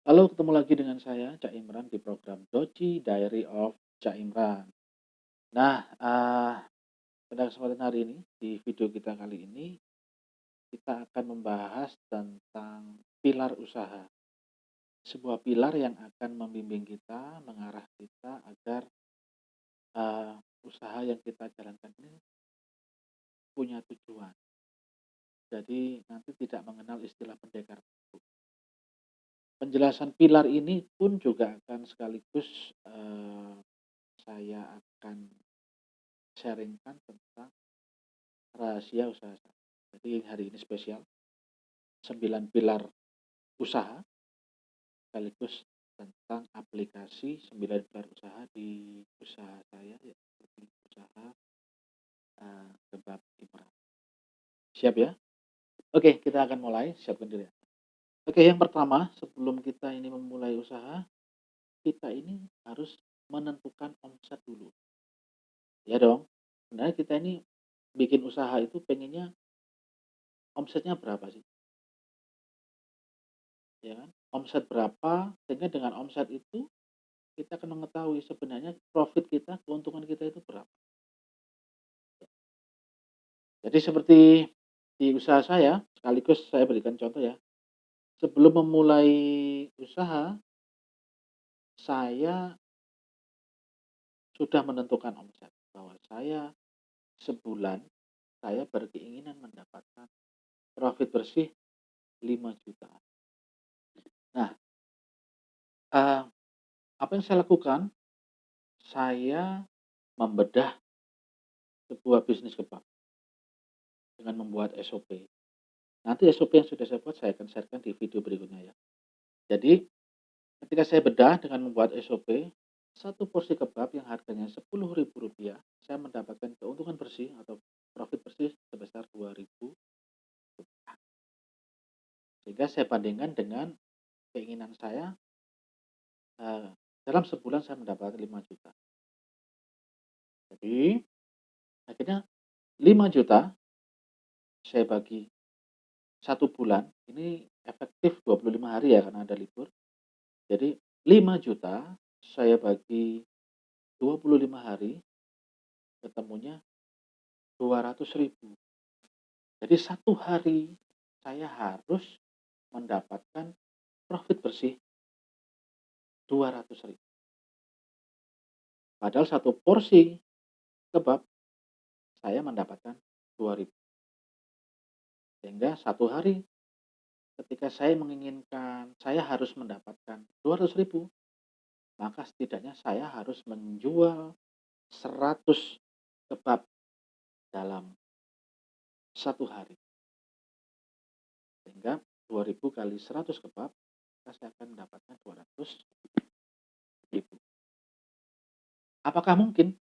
Halo, ketemu lagi dengan saya, Cak Imran, di program Doci Diary of Cak Imran. Nah, pada kesempatan hari ini, di video kita kali ini, kita akan membahas tentang pilar usaha. Sebuah pilar yang akan membimbing kita, mengarah kita agar eh, usaha yang kita jalankan ini punya tujuan. Jadi nanti tidak mengenal istilah pendekar. Penjelasan pilar ini pun juga akan sekaligus saya akan sharingkan tentang rahasia usaha saya. Jadi hari ini spesial 9 pilar usaha sekaligus tentang aplikasi 9 pilar usaha di usaha saya, yaitu usaha kebab Imran. Siap ya? Oke, kita akan mulai. Siapkan diri. Oke, yang pertama sebelum kita ini memulai usaha, kita ini harus menentukan omset dulu. Ya dong. Sebenarnya kita ini bikin usaha itu pengennya omsetnya berapa sih? Ya kan? Omset berapa, sehingga dengan omset itu kita akan mengetahui sebenarnya profit kita, keuntungan kita itu berapa. Jadi seperti di usaha saya, sekaligus saya berikan contoh ya. Sebelum memulai usaha, saya sudah menentukan omset bahwa saya sebulan saya berkeinginan mendapatkan profit bersih 5 juta. Nah, eh, apa yang saya lakukan? Saya membedah sebuah bisnis kebab dengan membuat SOP. Nanti SOP yang sudah saya buat saya akan sharekan di video berikutnya ya. Jadi ketika saya bedah dengan membuat SOP, satu porsi kebab yang harganya Rp10.000, saya mendapatkan keuntungan bersih atau profit bersih sebesar Rp2.000. Sehingga saya bandingkan dengan keinginan saya, dalam sebulan saya mendapatkan 5 juta. Jadi akhirnya 5 juta saya bagi satu bulan, ini efektif 25 hari ya karena ada libur. Jadi 5 juta saya bagi 25 hari, ketemunya 200.000. Jadi satu hari saya harus mendapatkan profit bersih 200.000. Padahal satu porsi kebab saya mendapatkan 2.000. Sehingga satu hari ketika saya menginginkan saya harus mendapatkan 200.000, maka setidaknya saya harus menjual 100 kebab dalam satu hari. Sehingga 2.000 kali 100 kebab, saya akan mendapatkan 200.000. Apakah mungkin?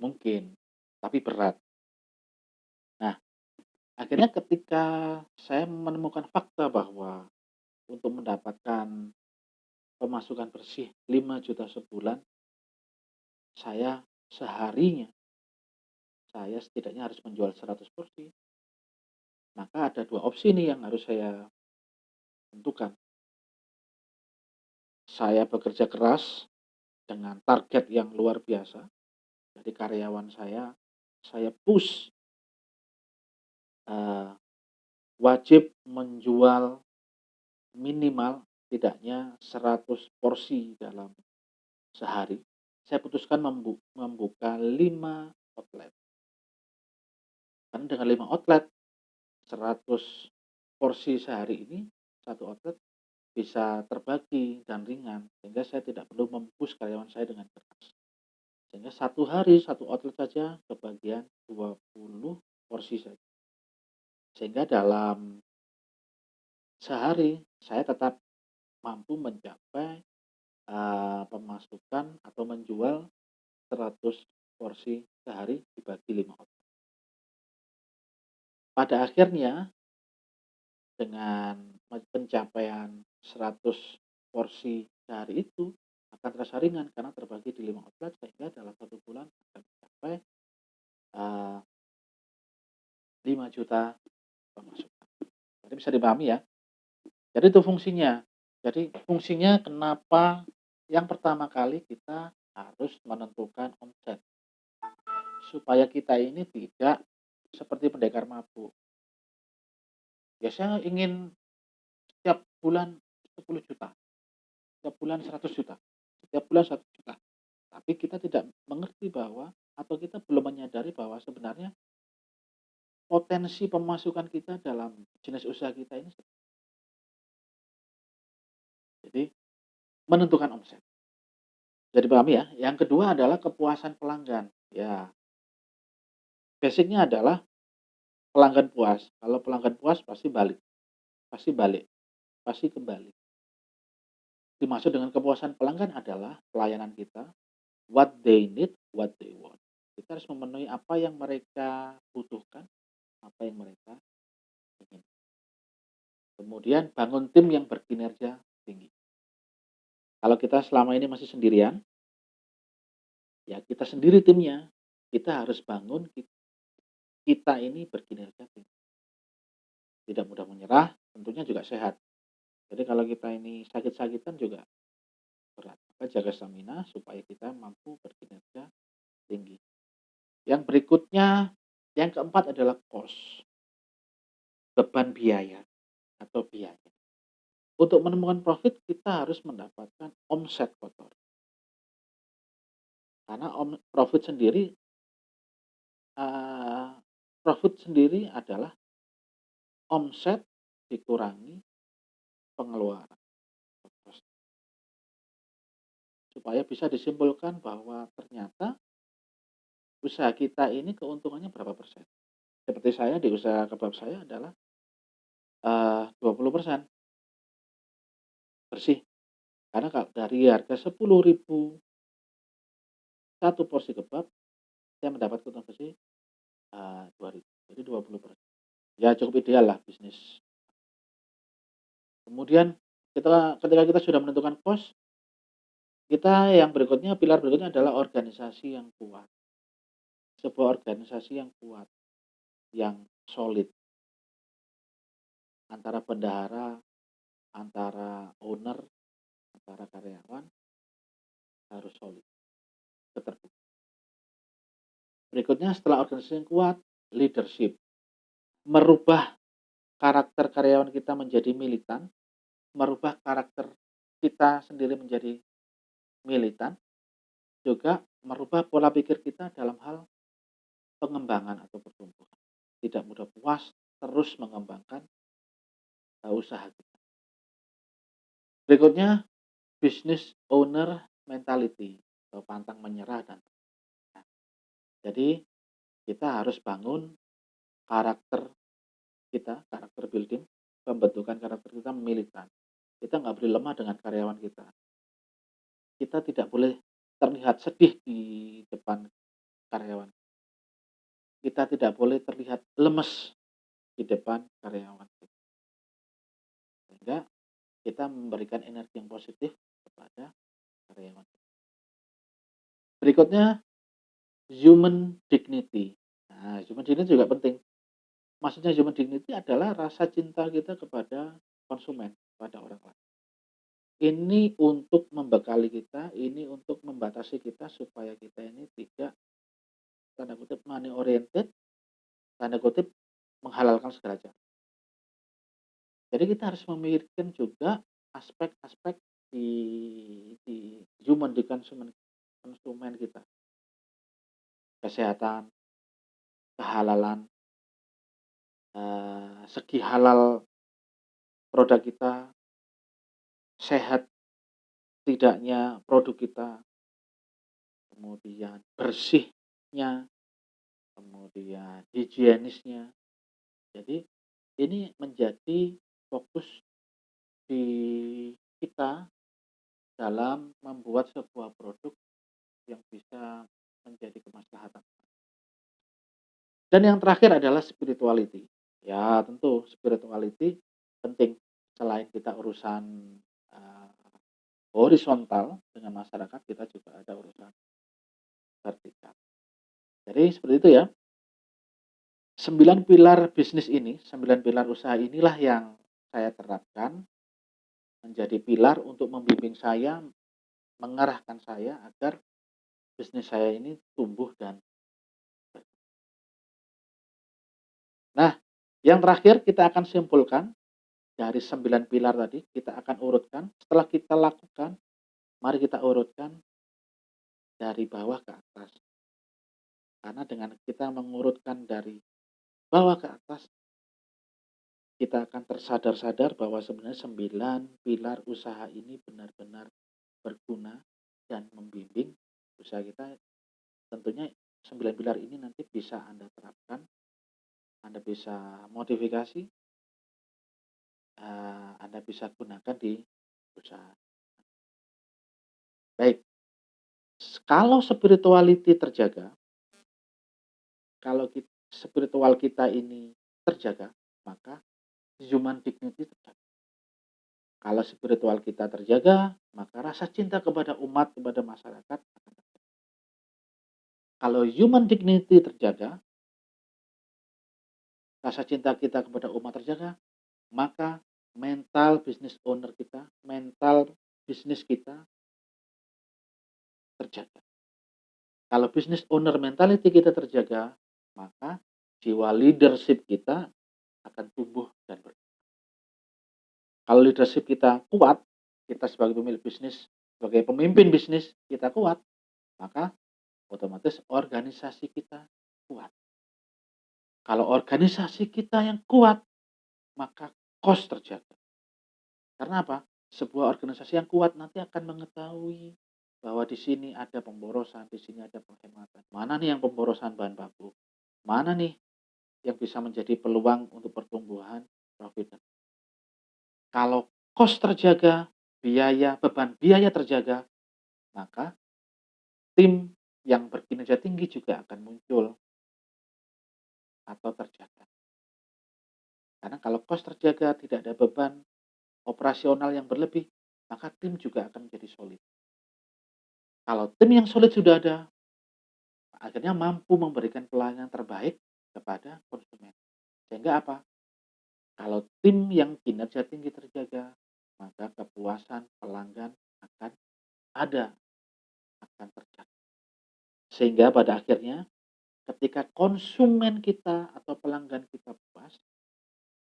Mungkin, tapi berat. Nah, akhirnya ketika saya menemukan fakta bahwa untuk mendapatkan pemasukan bersih 5 juta sebulan, saya seharinya saya setidaknya harus menjual 100 porsi. Maka ada dua opsi nih yang harus saya tentukan. Saya bekerja keras dengan target yang luar biasa. Jadi karyawan saya push wajib menjual minimal tidaknya 100 porsi dalam sehari. Saya putuskan membuka 5 outlet. Karena dengan 5 outlet, 100 porsi sehari ini, satu outlet bisa terbagi dan ringan, sehingga saya tidak perlu mempush karyawan saya dengan keras. Sehingga satu hari, satu outlet saja kebagian 20 porsi saja. Sehingga dalam sehari saya tetap mampu mencapai pemasukan atau menjual 100 porsi sehari dibagi 5 outlet. Pada akhirnya dengan pencapaian 100 porsi sehari itu akan terasa ringan karena terbagi di 5 outlet, sehingga dalam satu bulan akan mencapai 5 juta pemasukan. Jadi bisa dipahami ya. Jadi itu fungsinya. Jadi fungsinya kenapa yang pertama kali kita harus menentukan omset. Supaya kita ini tidak seperti pendekar mabuk. Ya saya ingin setiap bulan 10 juta, setiap bulan 100 juta, setiap bulan 1 juta. Tapi kita tidak mengerti bahwa atau kita belum menyadari bahwa sebenarnya potensi pemasukan kita dalam jenis usaha kita ini. Jadi menentukan omset. Jadi pahami ya. Yang kedua adalah kepuasan pelanggan. Ya, basicnya adalah pelanggan puas. Kalau pelanggan puas pasti balik, pasti balik, pasti kembali. Dimaksud dengan kepuasan pelanggan adalah pelayanan kita, what they need, what they want. Kita harus memenuhi apa yang mereka butuhkan, apa yang mereka ingin. Kemudian bangun tim yang berkinerja tinggi. Kalau kita selama ini masih sendirian, ya kita sendiri timnya. Kita harus bangun kita ini berkinerja tinggi. Tidak mudah menyerah, tentunya juga sehat. Jadi kalau kita ini sakit-sakitan juga berat. Maka jaga stamina supaya kita mampu berkinerja tinggi. Yang berikutnya, yang keempat adalah cost. Beban biaya atau biaya. Untuk menemukan profit kita harus mendapatkan omset kotor. Karena profit sendiri adalah omset dikurangi pengeluaran. Supaya bisa disimpulkan bahwa ternyata usaha kita ini keuntungannya berapa persen. Seperti saya di usaha kebab saya adalah 20% bersih. Karena dari harga 10.000 satu porsi kebab, saya mendapat keuntungan bersih 2.000. Jadi 20%. Ya cukup ideal lah bisnis. Kemudian ketika kita sudah menentukan cost, kita yang berikutnya, pilar berikutnya adalah organisasi yang kuat. Sebuah organisasi yang kuat, yang solid. Antara bendahara, antara owner, antara karyawan harus solid. Keterbukaan. Berikutnya setelah organisasi yang kuat, leadership. Merubah karakter karyawan kita menjadi militan, merubah karakter kita sendiri menjadi militan, juga merubah pola pikir kita dalam hal pengembangan atau pertumbuhan. Tidak mudah puas, terus mengembangkan usaha kita. Berikutnya, business owner mentality atau pantang menyerah dan jadi kita harus bangun karakter kita, karakter building, pembentukan karakter kita militan. Kita nggak boleh lemah dengan karyawan kita. Kita tidak boleh terlihat sedih di depan karyawan. Kita tidak boleh terlihat lemes di depan karyawan kita. Sehingga kita memberikan energi yang positif kepada karyawan. Berikutnya, human dignity. Nah, human dignity juga penting. Maksudnya human dignity adalah rasa cinta kita kepada konsumen, kepada orang lain. Ini untuk membekali kita, ini untuk membatasi kita supaya kita ini tidak tanda kutip money oriented, tanda kutip menghalalkan segala cara. Jadi kita harus memikirkan juga aspek-aspek di human, di konsumen kita. Kesehatan, kehalalan, segi halal produk kita, sehat tidaknya produk kita, kemudian bersihnya, kemudian higienisnya. Jadi ini menjadi fokus di kita dalam membuat sebuah produk yang bisa menjadi kemaslahatan. Dan yang terakhir adalah spirituality. Ya tentu spirituality penting. Selain kita urusan horizontal dengan masyarakat, kita juga ada urusan vertikal. Jadi seperti itu ya. 9 pilar bisnis ini, 9 pilar usaha inilah yang saya terapkan menjadi pilar untuk membimbing saya, mengarahkan saya agar bisnis saya ini tumbuh dan nah, yang terakhir kita akan simpulkan dari 9 pilar tadi, kita akan urutkan. Setelah kita lakukan, mari kita urutkan dari bawah ke atas. Karena dengan kita mengurutkan dari bawah ke atas, kita akan tersadar-sadar bahwa sebenarnya 9 pilar usaha ini benar-benar berguna dan membimbing usaha kita. Tentunya 9 pilar ini nanti bisa Anda terapkan, Anda bisa modifikasi, Anda bisa gunakan di usaha. Baik, kalau spirituality terjaga, kalau spiritual kita ini terjaga, maka human dignity terjaga. Kalau spiritual kita terjaga, maka rasa cinta kepada umat, kepada masyarakat akan terjaga. Kalau human dignity terjaga, rasa cinta kita kepada umat terjaga, maka mental business owner kita, mental bisnis kita terjaga. Kalau business owner mentality kita terjaga, maka jiwa leadership kita akan tumbuh dan berkembang. Kalau leadership kita kuat, kita sebagai pemilik bisnis, sebagai pemimpin bisnis kita kuat, maka otomatis organisasi kita kuat. Kalau organisasi kita yang kuat, maka cost terjaga. Karena apa? Sebuah organisasi yang kuat nanti akan mengetahui bahwa di sini ada pemborosan, di sini ada penghematan. Mana nih yang pemborosan bahan baku? Mana nih yang bisa menjadi peluang untuk pertumbuhan profit? Kalau cost terjaga, beban biaya terjaga, maka tim yang berkinerja tinggi juga akan muncul atau terjaga. Karena kalau cost terjaga, tidak ada beban operasional yang berlebih, maka tim juga akan menjadi solid. Kalau tim yang solid sudah ada, akhirnya mampu memberikan pelayanan terbaik kepada konsumen. Sehingga apa? Kalau tim yang kinerja tinggi terjaga, maka kepuasan pelanggan akan ada, akan terjaga. Sehingga pada akhirnya ketika konsumen kita atau pelanggan kita puas,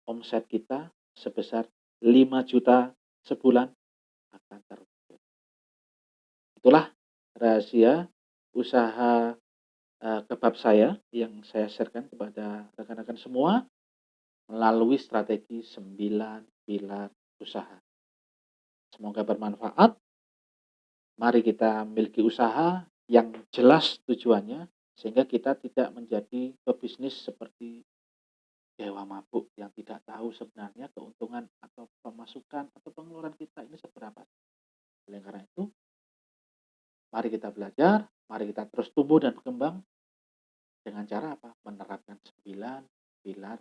omset kita sebesar 5 juta sebulan akan terwujud. Itulah rahasia usaha kebab saya yang saya sharekan kepada rekan-rekan semua melalui strategi 9 pilar usaha. Semoga bermanfaat. Mari kita miliki usaha yang jelas tujuannya sehingga kita tidak menjadi pebisnis seperti dewa mabuk yang tidak tahu sebenarnya keuntungan atau pemasukan atau pengeluaran kita ini seberapa. Oleh karena itu, mari kita belajar, mari kita terus tumbuh dan berkembang dengan cara apa? Menerapkan 9 pilar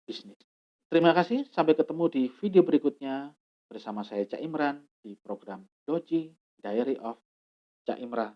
bisnis. Terima kasih, sampai ketemu di video berikutnya bersama saya Cak Imran di program Doji Diary of Cak Imran